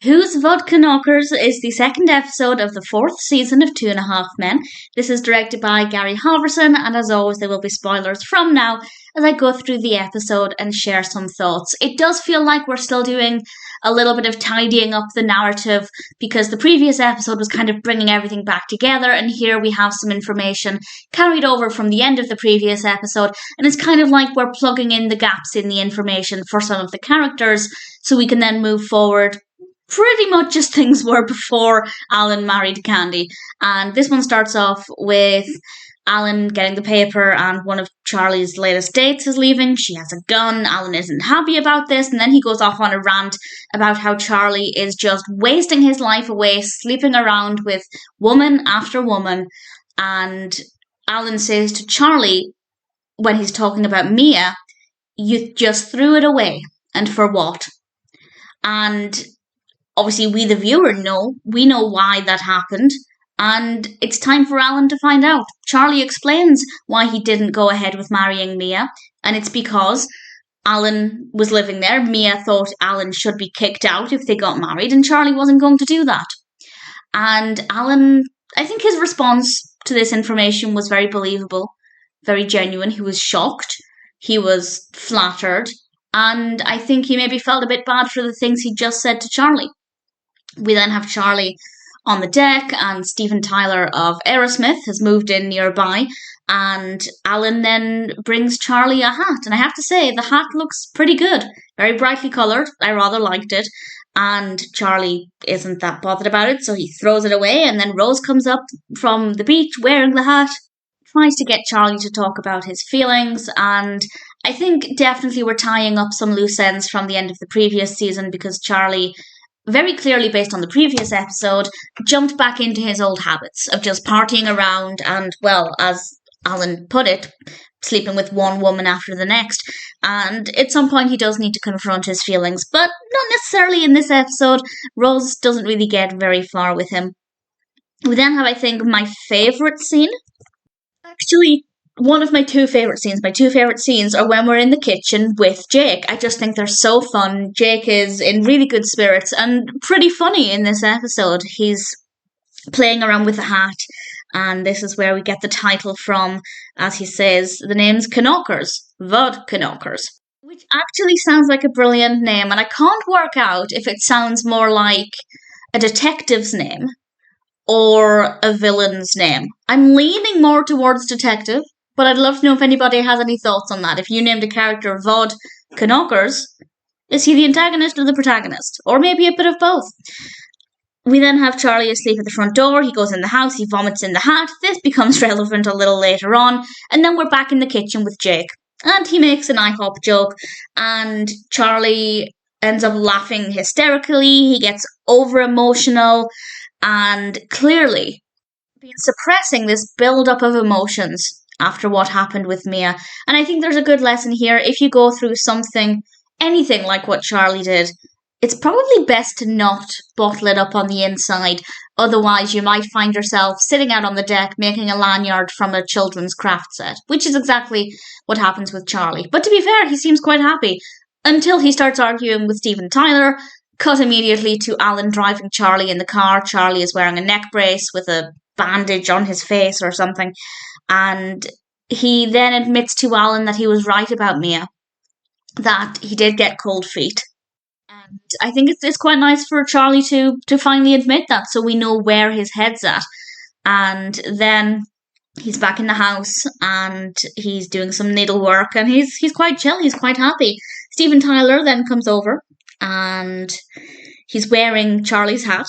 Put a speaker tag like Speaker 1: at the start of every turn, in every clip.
Speaker 1: Who's Vod Kanockers is the second episode of the fourth season of 2.5 Men. This is directed by Gary Halvorson, and as always, there will be spoilers from now as I go through the episode and share some thoughts. It does feel like we're still doing a little bit of tidying up the narrative because the previous episode was kind of bringing everything back together, and here we have some information carried over from the end of the previous episode, and it's kind of like we're plugging in the gaps in the information for some of the characters so we can then move forward pretty much as things were before Alan married Candy. And this one starts off with Alan getting the paper and one of Charlie's latest dates is leaving. She has a gun. Alan isn't happy about this, and then he goes off on a rant about how Charlie is just wasting his life away, sleeping around with woman after woman. And Alan says to Charlie, when he's talking about Mia, you just threw it away. And for what? And obviously, we the viewer know why that happened, and it's time for Alan to find out. Charlie explains why he didn't go ahead with marrying Mia, and it's because Alan was living there. Mia thought Alan should be kicked out if they got married, and Charlie wasn't going to do that. And Alan, I think his response to this information was very believable, very genuine. He was shocked, he was flattered, and I think he maybe felt a bit bad for the things he just said to Charlie. We then have Charlie on the deck, and Steven Tyler of Aerosmith has moved in nearby, and Alan then brings Charlie a hat, and I have to say, the hat looks pretty good. Very brightly coloured. I rather liked it, and Charlie isn't that bothered about it, so he throws it away, and then Rose comes up from the beach wearing the hat, tries to get Charlie to talk about his feelings, and I think definitely we're tying up some loose ends from the end of the previous season because Charlie, very clearly based on the previous episode, jumped back into his old habits of just partying around and, well, as Alan put it, sleeping with one woman after the next. And at some point he does need to confront his feelings, but not necessarily in this episode. Rose doesn't really get very far with him. We then have, I think, my favourite scene. Actually, one of my two favourite scenes are when we're in the kitchen with Jake. I just think they're so fun. Jake is in really good spirits and pretty funny in this episode. He's playing around with the hat, and this is where we get the title from, as he says, the name's Kanockers, Vod Kanockers, which actually sounds like a brilliant name, and I can't work out if it sounds more like a detective's name or a villain's name. I'm leaning more towards detective, but I'd love to know if anybody has any thoughts on that. If you named a character Vod Kanockers, is he the antagonist or the protagonist? Or maybe a bit of both. We then have Charlie asleep at the front door. He goes in the house, he vomits in the hat. This becomes relevant a little later on. And then we're back in the kitchen with Jake. And he makes an IHOP joke. And Charlie ends up laughing hysterically. He gets over-emotional. And clearly been suppressing this build-up of emotions after what happened with Mia. And I think there's a good lesson here. If you go through something, anything like what Charlie did, it's probably best to not bottle it up on the inside. Otherwise, you might find yourself sitting out on the deck making a lanyard from a children's craft set, which is exactly what happens with Charlie. But to be fair, he seems quite happy until he starts arguing with Steven Tyler. Cut immediately to Alan driving Charlie in the car. Charlie is wearing a neck brace with a bandage on his face or something. And he then admits to Alan that he was right about Mia, that he did get cold feet. And I think it's quite nice for Charlie to finally admit that, so we know where his head's at. And then he's back in the house and he's doing some needlework, and he's quite chill, he's quite happy. Steven Tyler then comes over and he's wearing Charlie's hat.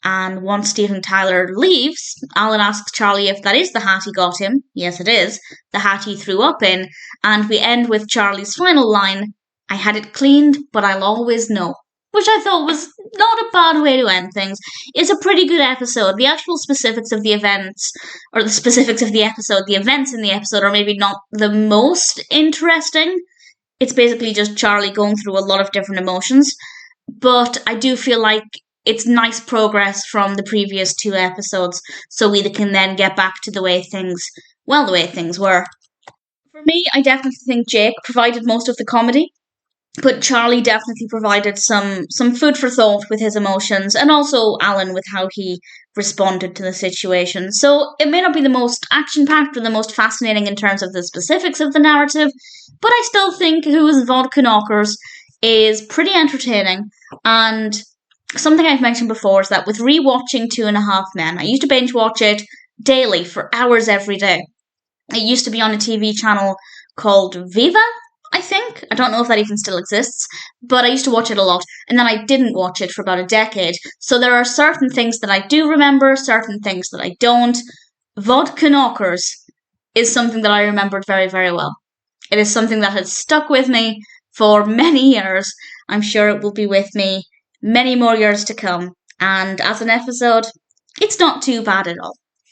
Speaker 1: And once Steven Tyler leaves, Alan asks Charlie if that is the hat he got him. Yes, it is. The hat he threw up in. And we end with Charlie's final line, I had it cleaned, but I'll always know. Which I thought was not a bad way to end things. It's a pretty good episode. The actual specifics of the events, or the specifics of the episode, the events in the episode are maybe not the most interesting. It's basically just Charlie going through a lot of different emotions. But I do feel like it's nice progress from the previous two episodes, so we can then get back to the way things were. For me, I definitely think Jake provided most of the comedy. But Charlie definitely provided some food for thought with his emotions, and also Alan with how he responded to the situation. So it may not be the most action packed or the most fascinating in terms of the specifics of the narrative, but I still think Who is Vod Kanockers is pretty entertaining. And something I've mentioned before is that with rewatching Two and a Half Men, I used to binge watch it daily for hours every day. It used to be on a TV channel called Viva, I think. I don't know if that even still exists, but I used to watch it a lot, and then I didn't watch it for about a decade. So there are certain things that I do remember, certain things that I don't. Vod Kanockers is something that I remembered very, very well. It is something that has stuck with me for many years. I'm sure it will be with me many more years to come. And as an episode, it's not too bad at all.